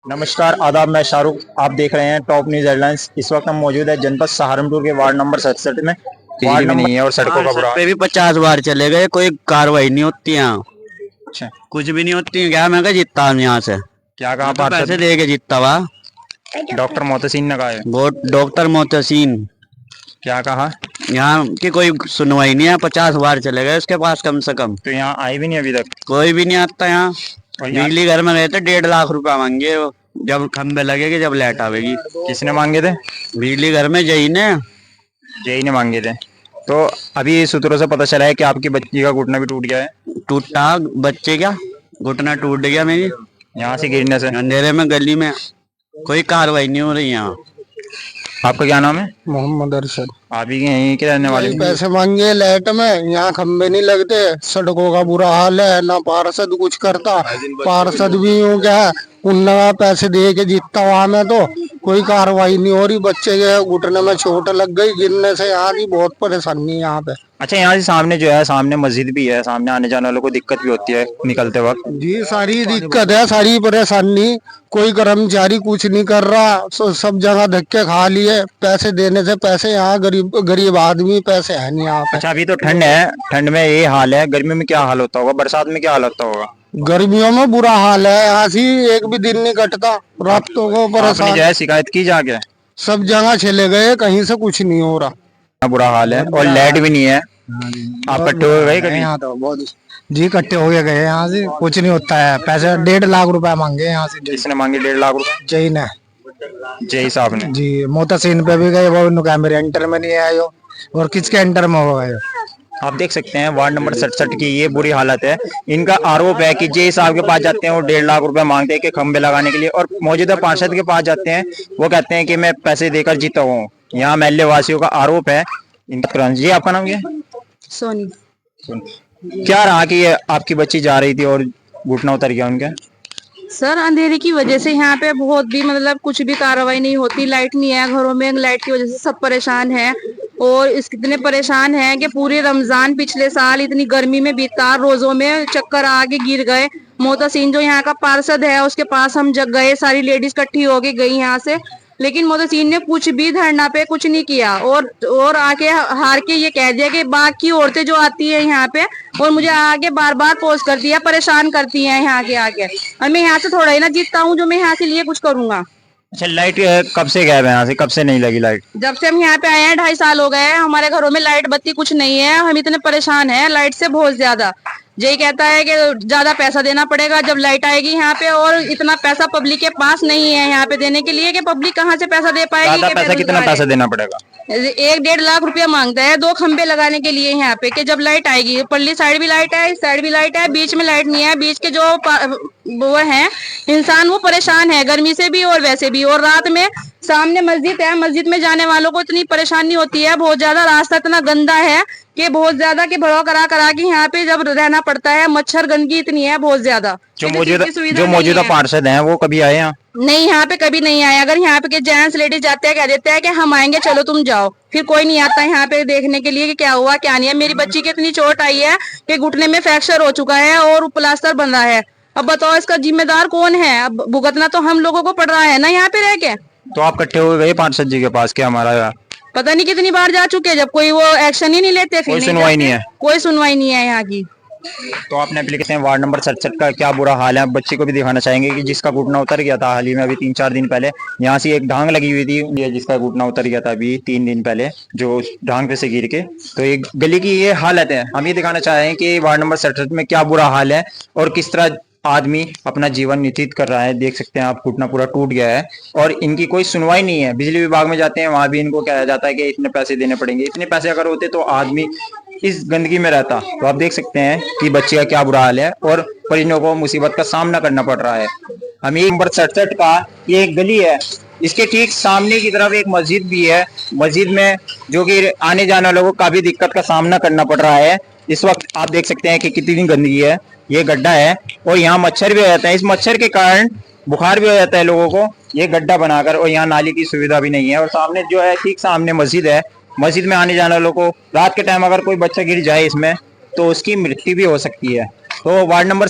नमस्कार आदाब, मैं शाहरुख। आप देख रहे हैं टॉप न्यूज हेडलाइंस। इस वक्त हम मौजूद है जनपद सहारनपुर के वार्ड नंबर 67 में। बिजली भी नहीं है और सड़कों का बुरा हाल। पे भी 50 बार चले गए, कोई कार्रवाई नहीं होती यहाँ। अच्छा, कुछ भी नहीं होती। क्या मैं क्या जीतता हूँ यहाँ से? क्या कहा? तो पैसे दे के जीतता हुआ। डॉक्टर मोहतसीन ने कहा है। वो डॉक्टर मोहतसीन, क्या कहा? यहाँ की कोई सुनवाई नहीं है। 50 बार चले गए उसके पास कम से कम। तो यहाँ आए भी नहीं अभी तक। कोई भी नहीं आता यहाँ। और यहाँ बिजली घर में गए थे, 1.5 लाख रुपया मांगे वो, जब खंबे लगेगी, जब लाइट आवेगी। किसने मांगे थे? बिजली घर में जई ने। जेई ने मांगे थे। तो अभी सूत्रों से पता चला है कि आपकी बच्ची का घुटना भी टूट गया है। टूटा? बच्चे क्या, घुटना टूट गया मेरी यहाँ से गिरने से। अंधेरे में गली में। कोई कार्रवाई नहीं हो रही यहाँ। आपका क्या नाम है? मोहम्मद अरशद। आप ही यहीं के रहने वाले? पैसे मांगे लाइट में, यहाँ खम्बे नहीं लगते, सड़कों का बुरा हाल है, ना पार्षद कुछ करता। पार्षद भी यूँ क्या उन्ना पैसे दे के जीतता वहां में, तो कोई कार्रवाई नहीं हो रही। बच्चे के घुटने में चोट लग गई गिरने से, यहाँ की बहुत परेशानी है यहाँ पे। अच्छा, यहाँ से सामने जो है, सामने मस्जिद भी है, सामने आने जाने वालों को दिक्कत भी होती है निकलते वक्त। जी सारी दिक्कत है, सारी परेशानी। कोई कर्मचारी कुछ नहीं कर रहा, सब जगह धक्के खा लिए। पैसे देने से पैसे, यहाँ गरीब गरीब आदमी पैसे है नहीं यहाँ पे। अच्छा, अभी तो ठंड है, ठंड में ये हाल है। गर्मी में क्या हाल होता होगा? बरसात में क्या हाल होता होगा? गर्मियों में बुरा हाल है, यहाँ से एक भी दिन नहीं कटता, रातों को आपने परेशान। जो है शिकायत की जाके? सब जगह चले गए, कहीं से कुछ नहीं हो रहा। बुरा हाल है और लाइट भी नहीं है। आप इकट्ठे हो गए कभी? यहाँ तो बहुत जी इकट्ठे हो गए यहाँ से, कुछ नहीं होता है। पैसे 1.5 लाख रुपए मांगे यहाँ से। किसने मांगे 1.5 लाख रुपए? जय ने जय साहब ने। जी मोहतसीन पे भी गए, वो उनका मेरे एंटर में नहीं आए हो, और किसके एंटर में हो गए। आप देख सकते हैं वार्ड नंबर 67 की ये बुरी हालत है। इनका आरोप है कि जय साहब के पास जाते हैं, वो 1.5 लाख रुपए मांगते हैं कि खंबे लगाने के लिए, और मौजूदा पार्षद के पास जाते हैं, वो कहते हैं कि मैं पैसे देकर जीता हूँ। यहाँ महल्ले वासियों का आरोप है। इनका जी, आपका नाम क्या है? सोनी। क्या रहा कि ये आपकी बच्ची जा रही थी और घुटना उतर गया उनका? सर अंधेरे की वजह से यहाँ पे बहुत भी मतलब कुछ भी कार्रवाई नहीं होती। लाइट नहीं है घरों में, लाइट की वजह से सब परेशान हैं। और इतने परेशान हैं कि पूरे रमजान पिछले साल इतनी गर्मी में बीता, रोजों में चक्कर आके गिर गए। मोहतसीन जो यहाँ का पार्षद है, उसके पास हम जग गए, सारी लेडीज इकट्ठी होके गई यहाँ से, लेकिन मोहतसीन ने कुछ भी धरना पे कुछ नहीं किया। और आके हार के ये कह दिया कि बाकी औरतें जो आती है यहाँ पे और मुझे आगे बार बार पोस्ट करती है, परेशान करती हैं यहाँ के आके। और मैं यहाँ से थोड़ा ही ना जीतता हूँ जो मैं यहाँ के लिए कुछ करूंगा। अच्छा, लाइट कब से गायब है यहाँ से? कब से नहीं लगी लाइट? जब से हम यहाँ पे आए हैं 2.5 साल हो गए हैं। हमारे घरों में लाइट बत्ती कुछ नहीं है। हम इतने परेशान हैं लाइट से, बहुत ज्यादा। यही कहता है कि ज्यादा पैसा देना पड़ेगा जब लाइट आएगी यहाँ पे, और इतना पैसा पब्लिक के पास नहीं है यहाँ पे देने के लिए कि पब्लिक कहाँ से पैसा दे पाएगी। ज्यादा पैसा कितना पैसा देना पड़ेगा? 1-1.5 लाख रुपया मांगता है 2 खंबे लगाने के लिए यहाँ पे, कि जब लाइट आएगी। पल्ली साइड भी लाइट है, इस साइड भी लाइट है, बीच में लाइट नहीं है। बीच के जो वो है इंसान, वो परेशान है गर्मी से भी और वैसे भी। और रात में सामने मस्जिद है, मस्जिद में जाने वालों को इतनी परेशानी होती है, बहुत ज्यादा। रास्ता इतना गंदा है कि बहुत ज्यादा के भड़ो करा करा के यहाँ पे जब रहना पड़ता है। मच्छर गंदगी इतनी है बहुत ज्यादा। जो मौजूदा पार्षद हैं वो कभी आए यहाँ? नहीं, यहाँ पे कभी नहीं आया। अगर यहाँ पे के जेंट्स लेडीज जाते हैं, कह देते हैं कि हम आएंगे, चलो तुम जाओ, फिर कोई नहीं आता यहाँ पे देखने के लिए कि क्या हुआ क्या नहीं है। मेरी बच्ची की इतनी चोट आई है कि घुटने में फ्रैक्चर हो चुका है और प्लास्टर बन रहा है। अब बताओ इसका जिम्मेदार कौन है? अब भुगतना तो हम लोगों को पड़ रहा है ना यहाँ पे रह के। तो आप इकट्ठे हो गए पार्षद जी के पास? क्या हमारा पता नहीं कितनी बार जा चुके, जब कोई वो एक्शन ही नहीं लेते, फिर कोई सुनवाई नहीं है। कोई सुनवाई नहीं है यहाँ की। तो आपने एप्लीकेशन वार्ड नंबर 67 का क्या बुरा हाल है, बच्ची को भी दिखाना चाहेंगे कि जिसका घुटना उतर गया था हाल ही में, अभी 3-4 दिन पहले। यहाँ से एक ढांग लगी हुई थी, ये जिसका घुटना उतर गया था अभी 3 दिन पहले, जो ढांग पे से गिर के। तो एक गली की ये हालत है। हम ये दिखाना चाह रहे हैं कि वार्ड नंबर 67 में क्या बुरा हाल है और किस तरह आदमी अपना जीवन व्यतीत कर रहा है। देख सकते हैं आप, घुटना पूरा टूट गया है और इनकी कोई सुनवाई नहीं है। बिजली विभाग में जाते हैं, वहां भी इनको कहा जाता है कि इतने पैसे देने पड़ेंगे। इतने पैसे अगर होते तो आदमी इस गंदगी में रहता। तो आप देख सकते हैं कि बच्चे का क्या बुरा हाल है और परिजनों को मुसीबत का सामना करना पड़ रहा है। हमीर नंबर 67 का ये एक गली है, इसके ठीक सामने की तरफ एक मस्जिद भी है। मस्जिद में जो कि आने जाने वालों को काफी दिक्कत का सामना करना पड़ रहा है। इस वक्त आप देख सकते हैं कि कितनी गंदगी है। ये गड्ढा है और यहाँ मच्छर भी हो जाता है। इस मच्छर के कारण बुखार भी हो जाता है लोगों को, ये गड्ढा बनाकर। और यहाँ नाली की सुविधा भी नहीं है। और सामने जो है, ठीक सामने मस्जिद है। मस्जिद में आने जाने वालों को रात के टाइम अगर कोई बच्चा गिर जाए इसमें, तो उसकी मृत्यु भी हो सकती है। तो वार्ड नंबर